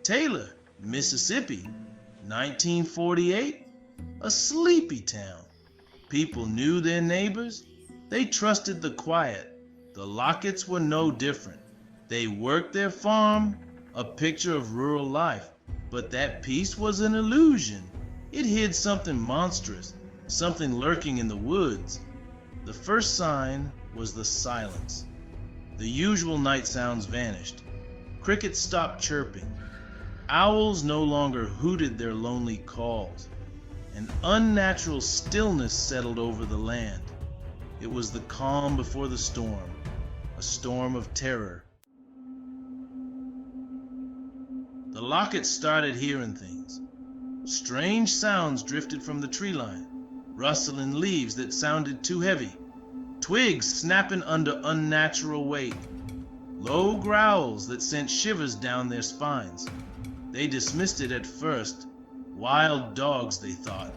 Taylor, Mississippi, 1948, a sleepy town. People knew their neighbors. They trusted the quiet. The Locketts were no different. They worked their farm, a picture of rural life. But that peace was an illusion. It hid something monstrous, something lurking in the woods. The first sign was the silence. The usual night sounds vanished. Crickets stopped chirping. Owls no longer hooted their lonely calls. An unnatural stillness settled over the land. It was the calm before the storm, a storm of terror. The Locketts started hearing things. Strange sounds drifted from the tree line, rustling leaves that sounded too heavy, twigs snapping under unnatural weight, low growls that sent shivers down their spines. They dismissed it at first. Wild dogs, they thought.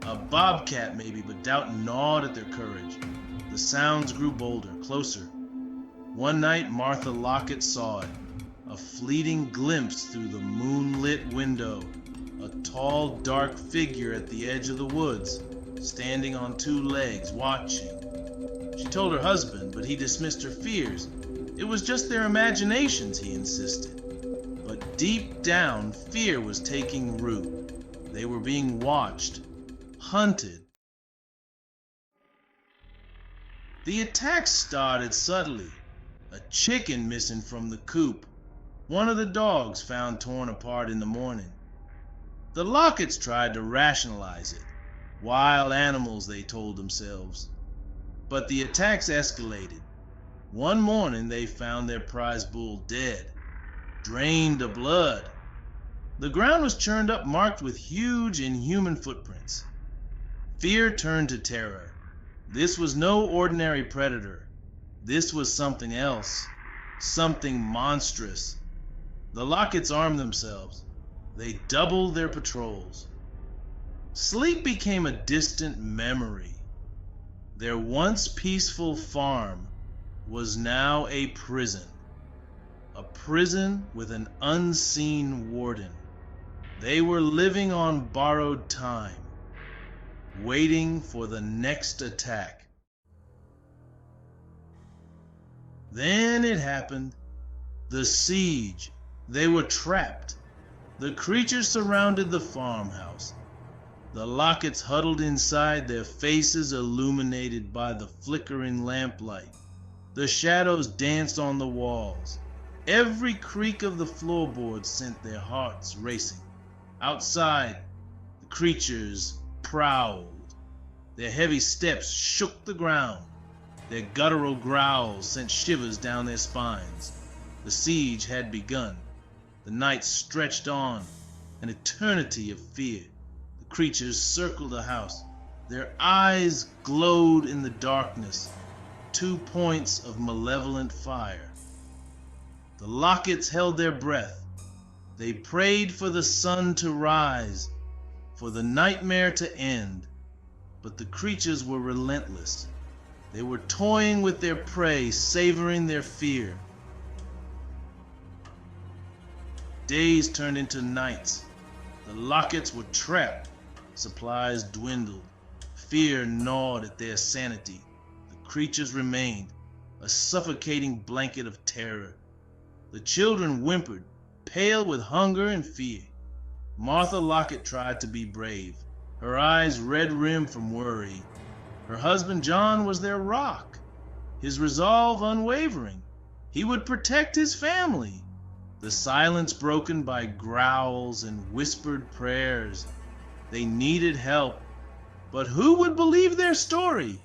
A bobcat maybe, but doubt gnawed at their courage. The sounds grew bolder, closer. One night Martha Lockett saw it, a fleeting glimpse through the moonlit window, a tall, dark figure at the edge of the woods, standing on two legs, watching. She told her husband, but he dismissed her fears. It was just their imaginations, he insisted. But deep down, fear was taking root. They were being watched, hunted. The attack started subtly. A chicken missing from the coop. One of the dogs found torn apart in the morning. The Locketts tried to rationalize it. Wild animals, they told themselves. But the attacks escalated. One morning they found their prize bull dead, drained of blood. The ground was churned up, marked with huge inhuman footprints. Fear turned to terror. This was no ordinary predator. This was something else, something monstrous. The Locketts armed themselves. They doubled their patrols. Sleep became a distant memory. Their once peaceful farm was now a prison with an unseen warden. They were living on borrowed time, waiting for the next attack. Then it happened. The siege. They were trapped. The creatures surrounded the farmhouse. The Locketts huddled inside, their faces illuminated by the flickering lamplight. The shadows danced on the walls. Every creak of the floorboards sent their hearts racing. Outside, the creatures prowled. Their heavy steps shook the ground. Their guttural growls sent shivers down their spines. The siege had begun. The night stretched on, an eternity of fear. The creatures circled the house. Their eyes glowed in the darkness, 2 points of malevolent fire. The Locketts held their breath. They prayed for the sun to rise, for the nightmare to end. But the creatures were relentless. They were toying with their prey, savoring their fear. Days turned into nights. The Locketts were trapped. Supplies dwindled. Fear gnawed at their sanity. The creatures remained, a suffocating blanket of terror. The children whimpered, pale with hunger and fear. Martha Lockett tried to be brave, her eyes red-rimmed from worry. Her husband John was their rock, his resolve unwavering. He would protect his family. The silence broken by growls and whispered prayers. They needed help. But who would believe their story?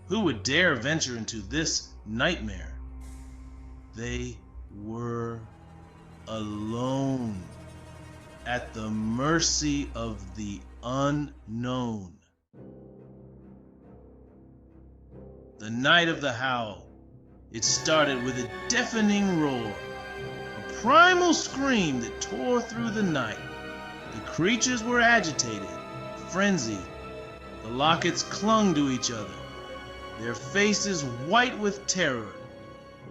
Who would dare venture into this nightmare? They were alone, at the mercy of the unknown. The night of the Howl. It started with a deafening roar, a primal scream that tore through the night. The creatures were agitated, frenzied. The Locketts clung to each other, their faces white with terror.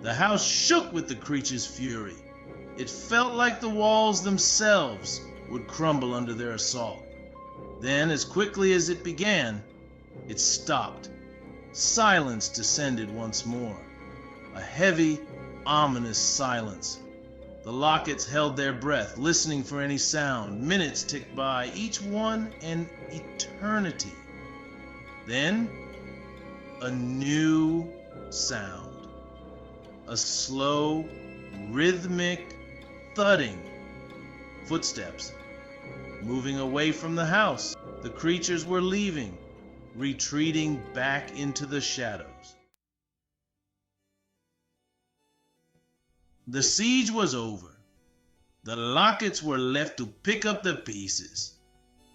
The house shook with the creature's fury. It felt like the walls themselves would crumble under their assault. Then, as quickly as it began, it stopped. Silence descended once more. A heavy, ominous silence. The Locketts held their breath, listening for any sound. Minutes ticked by, each one an eternity. Then, a new sound. A slow, rhythmic thudding. Footsteps. Moving away from the house. The creatures were leaving, retreating back into the shadows. The siege was over. The Locketts were left to pick up the pieces.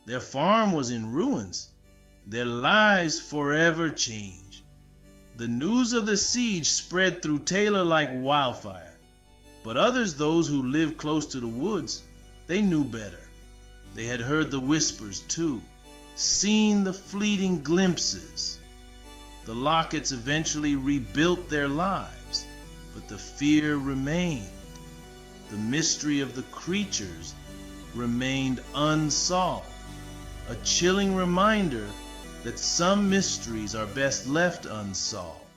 Their farm was in ruins. Their lives forever changed. The news of the siege spread through Taylor like wildfire. But others, those who lived close to the woods, they knew better. They had heard the whispers too, seen the fleeting glimpses. The Locketts eventually rebuilt their lives, but the fear remained. The mystery of the creatures remained unsolved, a chilling reminder that some mysteries are best left unsolved.